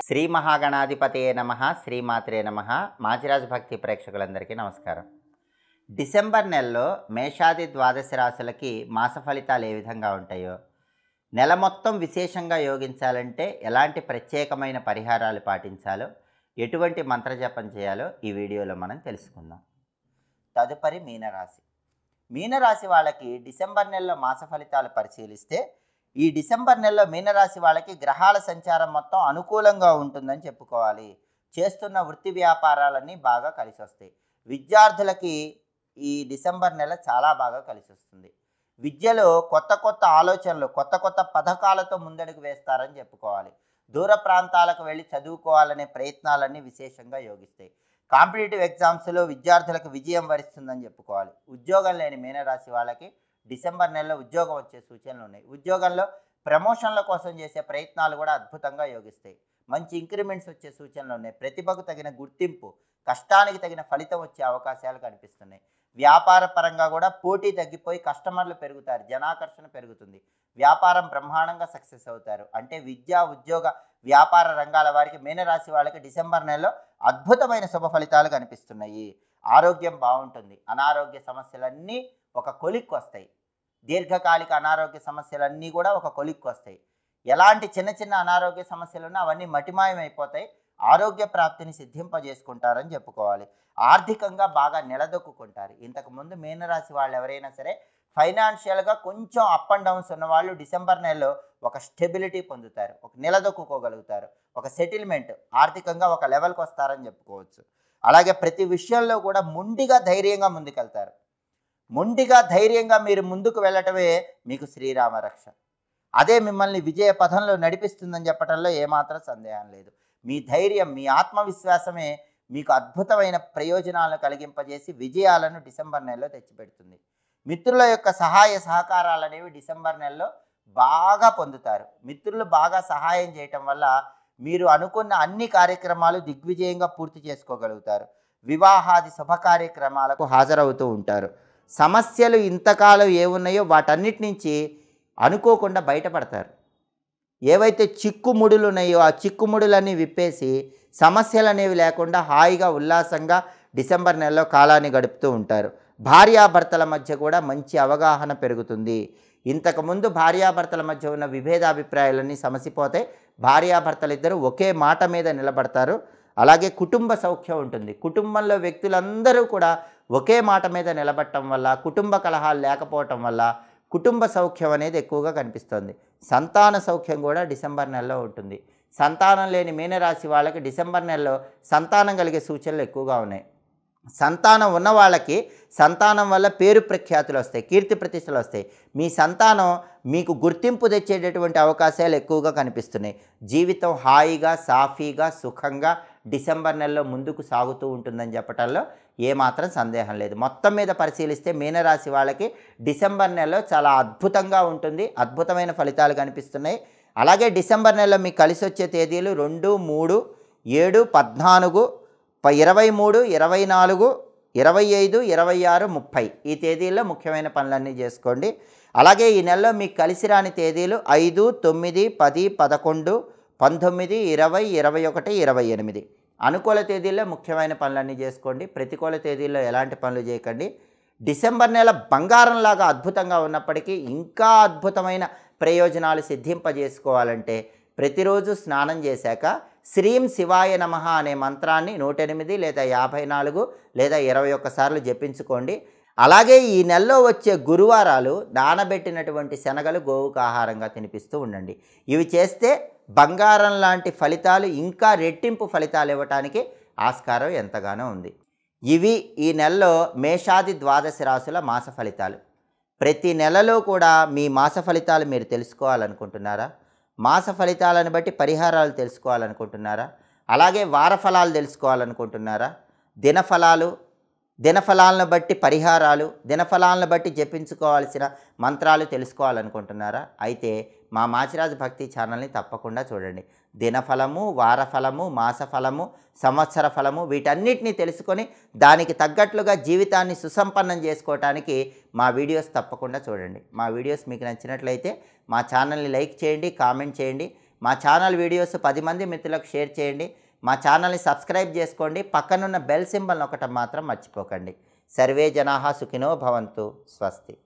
శ్రీ మహాగణాధిపతయే నమః, శ్రీమాత్రే నమః. మాచిరాజు భక్తి ప్రేక్షకులందరికీ నమస్కారం. డిసెంబర్ నెలలో మేషాది ద్వాదశ రాశులకి మాస ఫలితాలు ఏ విధంగా ఉంటాయో, నెల మొత్తం విశేషంగా యోగించాలంటే ఎలాంటి ప్రత్యేకమైన పరిహారాలు పాటించాలో, ఎటువంటి మంత్రజపం చేయాలో ఈ వీడియోలో మనం తెలుసుకుందాం. తదుపరి మీనరాశి. మీనరాశి వాళ్ళకి డిసెంబర్ నెలలో మాస ఫలితాలు పరిశీలిస్తే, ఈ డిసెంబర్ నెలలో మీనరాశి వాళ్ళకి గ్రహాల సంచారం మొత్తం అనుకూలంగా ఉంటుందని చెప్పుకోవాలి. చేస్తున్న వృత్తి వ్యాపారాలన్నీ బాగా కలిసి వస్తాయి. విద్యార్థులకి ఈ డిసెంబర్ నెల చాలా బాగా కలిసి వస్తుంది. విద్యలో కొత్త కొత్త ఆలోచనలు, కొత్త కొత్త పథకాలతో ముందడుగు వేస్తారని చెప్పుకోవాలి. దూర ప్రాంతాలకు వెళ్ళి చదువుకోవాలనే ప్రయత్నాలన్నీ విశేషంగా యోగిస్తాయి. కాంపిటేటివ్ ఎగ్జామ్స్లో విద్యార్థులకు విజయం వరిస్తుందని చెప్పుకోవాలి. ఉద్యోగం లేని మీనరాశి వాళ్ళకి డిసెంబర్ నెలలో ఉద్యోగం వచ్చే సూచనలు ఉన్నాయి. ఉద్యోగంలో ప్రమోషన్ల కోసం చేసే ప్రయత్నాలు కూడా అద్భుతంగా యోగిస్తాయి. మంచి ఇంక్రిమెంట్స్ వచ్చే సూచనలు ఉన్నాయి. ప్రతిభకు తగిన గుర్తింపు, కష్టానికి తగిన ఫలితం వచ్చే అవకాశాలు కనిపిస్తున్నాయి. వ్యాపార పరంగా కూడా పోటీ తగ్గిపోయి కస్టమర్లు పెరుగుతారు, జనాకర్షణ పెరుగుతుంది. వ్యాపారం బ్రహ్మాండంగా సక్సెస్ అవుతారు. అంటే విద్యా, ఉద్యోగ, వ్యాపార రంగాల వారికి మీనరాశి వాళ్ళకి డిసెంబర్ నెలలో అద్భుతమైన శుభ ఫలితాలు కనిపిస్తున్నాయి. ఆరోగ్యం బాగుంటుంది. అనారోగ్య సమస్యలన్నీ ఒక కొలిక్కి వస్తాయి. దీర్ఘకాలిక అనారోగ్య సమస్యలన్నీ కూడా ఒక కొలిక్కి వస్తాయి. ఎలాంటి చిన్న చిన్న అనారోగ్య సమస్యలు ఉన్నా అవన్నీ మటిమాయమైపోతాయి. ఆరోగ్య ప్రాప్తిని సిద్ధింపజేసుకుంటారని చెప్పుకోవాలి. ఆర్థికంగా బాగా నిలదొక్కుంటారు. ఇంతకుముందు మీనరాశి వాళ్ళు ఎవరైనా సరే ఫైనాన్షియల్గా కొంచెం అప్ అండ్ డౌన్స్ ఉన్నవాళ్ళు డిసెంబర్ నెలలో ఒక స్టెబిలిటీ పొందుతారు, ఒక నిలదొక్కుకోగలుగుతారు, ఒక సెటిల్మెంట్, ఆర్థికంగా ఒక లెవెల్కి వస్తారని చెప్పుకోవచ్చు. అలాగే ప్రతి విషయంలో కూడా మొండిగా ధైర్యంగా ముందుకెళ్తారు. మొండిగా ధైర్యంగా మీరు ముందుకు వెళ్ళటమే మీకు శ్రీరామ రక్ష. అదే మిమ్మల్ని విజయ పథంలో నడిపిస్తుందని చెప్పడంలో ఏమాత్రం సందేహం లేదు. మీ ధైర్యం, మీ ఆత్మవిశ్వాసమే మీకు అద్భుతమైన ప్రయోజనాలను కలిగింపజేసి విజయాలను డిసెంబర్ నెలలో తెచ్చిపెడుతుంది. మిత్రుల యొక్క సహాయ సహకారాలు అనేవి డిసెంబర్ నెలలో బాగా పొందుతారు. మిత్రులు బాగా సహాయం చేయటం వల్ల మీరు అనుకున్న అన్ని కార్యక్రమాలు దిగ్విజయంగా పూర్తి చేసుకోగలుగుతారు. వివాహాది శుభ కార్యక్రమాలకు హాజరవుతూ ఉంటారు. సమస్యలు ఇంతకాలం ఏమున్నాయో వాటన్నిటి నుంచి అనుకోకుండా బయటపడతారు. ఏవైతే చిక్కుముడులు ఉన్నాయో ఆ చిక్కుముడులన్నీ విప్పేసి సమస్యలు అనేవి లేకుండా హాయిగా ఉల్లాసంగా డిసెంబర్ నెలలో కాలాన్ని గడుపుతూ ఉంటారు. భార్యాభర్తల మధ్య కూడా మంచి అవగాహన పెరుగుతుంది. ఇంతకుముందు భార్యాభర్తల మధ్య ఉన్న విభేదాభిప్రాయాలన్నీ సమసిపోతాయి. భార్యాభర్తలిద్దరూ ఒకే మాట మీద నిలబడతారు. అలాగే కుటుంబ సౌఖ్యం ఉంటుంది. కుటుంబంలో వ్యక్తులందరూ కూడా ఒకే మాట మీద నిలబడటం వల్ల, కుటుంబ కలహాలు లేకపోవటం వల్ల కుటుంబ సౌఖ్యం అనేది ఎక్కువగా కనిపిస్తుంది. సంతాన సౌఖ్యం కూడా డిసెంబర్ నెలలో ఉంటుంది. సంతానం లేని మీనరాశి వాళ్ళకి డిసెంబర్ నెలలో సంతానం కలిగే సూచనలు ఎక్కువగా ఉన్నాయి. సంతానం ఉన్న వాళ్ళకి సంతానం వల్ల పేరు ప్రఖ్యాతులు వస్తాయి, కీర్తి ప్రతిష్టలు వస్తాయి. మీ సంతానం మీకు గుర్తింపు తెచ్చేటటువంటి అవకాశాలు ఎక్కువగా కనిపిస్తున్నాయి. జీవితం హాయిగా, సాఫీగా, సుఖంగా డిసెంబర్ నెలలో ముందుకు సాగుతూ ఉంటుందని చెప్పడంలో ఏమాత్రం సందేహం లేదు. మొత్తం మీద పరిశీలిస్తే మీనరాశి వాళ్ళకి డిసెంబర్ నెలలో చాలా అద్భుతంగా ఉంటుంది. అద్భుతమైన ఫలితాలు కనిపిస్తున్నాయి. అలాగే డిసెంబర్ నెలలో మీకు కలిసి వచ్చే తేదీలు 2, 3, 7, 14, 23, 24, 25, 26, 30 ఈ తేదీల్లో ముఖ్యమైన పనులన్నీ చేసుకోండి. అలాగే ఈ నెలలో మీకు కలిసి రాని తేదీలు 5, 9, 10, 11, 19, 20, 21, 28. అనుకూల తేదీల్లో ముఖ్యమైన పనులన్నీ చేసుకోండి. ప్రతికూల తేదీల్లో ఎలాంటి పనులు చేయకండి. డిసెంబర్ నెల బంగారంలాగా అద్భుతంగా ఉన్నప్పటికీ ఇంకా అద్భుతమైన ప్రయోజనాలు సిద్ధింపజేసుకోవాలంటే ప్రతిరోజు స్నానం చేశాక శ్రీం శివాయ నమః అనే మంత్రాన్ని 108 లేదా 54 లేదా 21 సార్లు జపించుకోండి. అలాగే ఈ నెలలో వచ్చే గురువారాలు నానబెట్టినటువంటి శనగలు గోవుకు ఆహారంగా తినిపిస్తూ ఉండండి. ఇవి చేస్తే బంగారం లాంటి ఫలితాలు, ఇంకా రెట్టింపు ఫలితాలు ఇవ్వటానికి ఆస్కారం ఎంతగానో ఉంది. ఇవి ఈ నెలలో మేషాది ద్వాదశ రాశుల మాస ఫలితాలు. ప్రతి నెలలో కూడా మీ మాస ఫలితాలు మీరు తెలుసుకోవాలనుకుంటున్నారా? మాస ఫలితాలను బట్టి పరిహారాలు తెలుసుకోవాలనుకుంటున్నారా? అలాగే వార ఫలాలు తెలుసుకోవాలనుకుంటున్నారా? దినఫలాలను బట్టి పరిహారాలు, దినఫలాలను బట్టి జపించుకోవాల్సిన మంత్రాలు తెలుసుకోవాలనుకుంటున్నారా? అయితే మా మాచిరాజు భక్తి ఛానల్ని తప్పకుండా చూడండి. దినఫలము, వారఫలము, మాసఫలము, సంవత్సర ఫలము వీటన్నిటిని తెలుసుకొని దానికి తగ్గట్లుగా జీవితాన్ని సుసంపన్నం చేసుకోవటానికి మా వీడియోస్ తప్పకుండా చూడండి. మా వీడియోస్ మీకు నచ్చినట్లయితే మా ఛానల్ని లైక్ చేయండి, కామెంట్ చేయండి. మా ఛానల్ వీడియోస్ 10 మంది మిత్రులకు షేర్ చేయండి. మా ఛానల్ని సబ్స్క్రైబ్ చేసుకోండి. పక్కనున్న బెల్ సింబల్ నొక్కటం మాత్రం మర్చిపోకండి. సర్వే జనాః సుఖినో భవంతు. స్వస్తి.